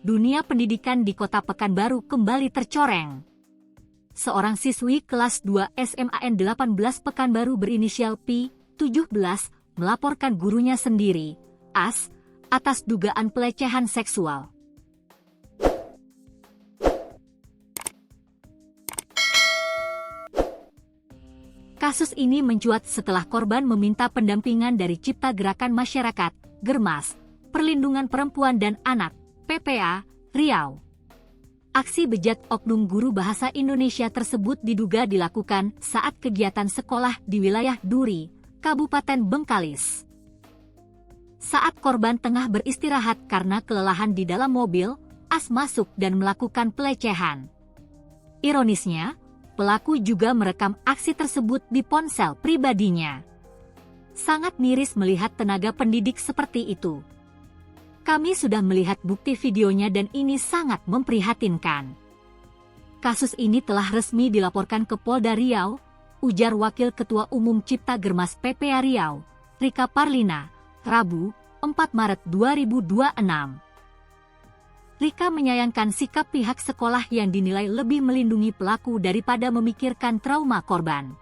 dunia pendidikan di Kota Pekanbaru kembali tercoreng. Seorang siswi kelas 2 SMAN 18 Pekanbaru berinisial P, 17, melaporkan gurunya sendiri, AS, atas dugaan pelecehan seksual. Kasus ini mencuat setelah korban meminta pendampingan dari Cipta Gerakan Masyarakat, Germas, Perlindungan Perempuan dan Anak, PPA, Riau. Aksi bejat oknum guru bahasa Indonesia tersebut diduga dilakukan saat kegiatan sekolah di wilayah Duri, Kabupaten Bengkalis. Saat korban tengah beristirahat karena kelelahan di dalam mobil, AS masuk dan melakukan pelecehan. Ironisnya, pelaku juga merekam aksi tersebut di ponsel pribadinya. Sangat miris melihat tenaga pendidik seperti itu. Kami sudah melihat bukti videonya dan ini sangat memprihatinkan. Kasus ini telah resmi dilaporkan ke Polda Riau, ujar Wakil Ketua Umum Cipta Germas PPA Riau, Rika Parlina, Rabu, 4 Maret 2026. Rika menyayangkan sikap pihak sekolah yang dinilai lebih melindungi pelaku daripada memikirkan trauma korban.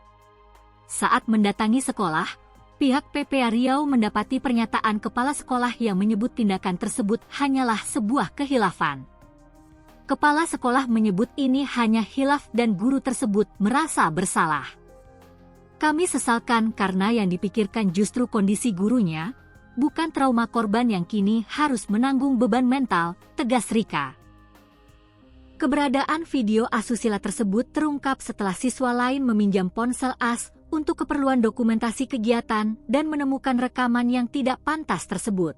Saat mendatangi sekolah, pihak PPA Riau mendapati pernyataan kepala sekolah yang menyebut tindakan tersebut hanyalah sebuah khilafan. Kepala sekolah menyebut ini hanya khilaf dan guru tersebut merasa bersalah. Kami sesalkan karena yang dipikirkan justru kondisi gurunya, bukan trauma korban yang kini harus menanggung beban mental, tegas Rika. Keberadaan video asusila tersebut terungkap setelah siswa lain meminjam ponsel AS untuk keperluan dokumentasi kegiatan dan menemukan rekaman yang tidak pantas tersebut.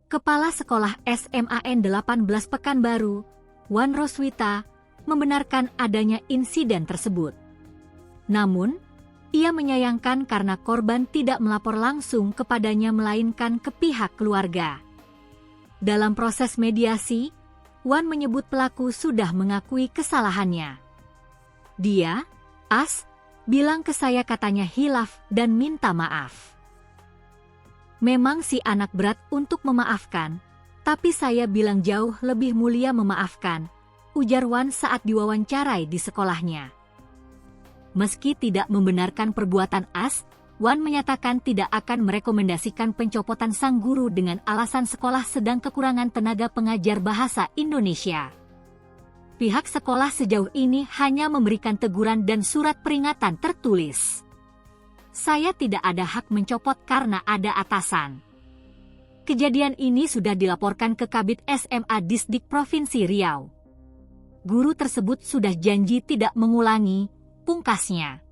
Kepala Sekolah SMAN 18 Pekanbaru, Wan Roswita, membenarkan adanya insiden tersebut. Namun, ia menyayangkan karena korban tidak melapor langsung kepadanya melainkan ke pihak keluarga. Dalam proses mediasi, Wan menyebut pelaku sudah mengakui kesalahannya. Dia, AS, bilang ke saya katanya hilaf dan minta maaf. Memang si anak berat untuk memaafkan, tapi saya bilang jauh lebih mulia memaafkan, ujar Wan saat diwawancarai di sekolahnya. Meski tidak membenarkan perbuatan AS, Wan menyatakan tidak akan merekomendasikan pencopotan sang guru dengan alasan sekolah sedang kekurangan tenaga pengajar bahasa Indonesia. Pihak sekolah sejauh ini hanya memberikan teguran dan surat peringatan tertulis. Saya tidak ada hak mencopot karena ada atasan. Kejadian ini sudah dilaporkan ke Kabid SMA Disdik Provinsi Riau. Guru tersebut sudah janji tidak mengulangi, pungkasnya.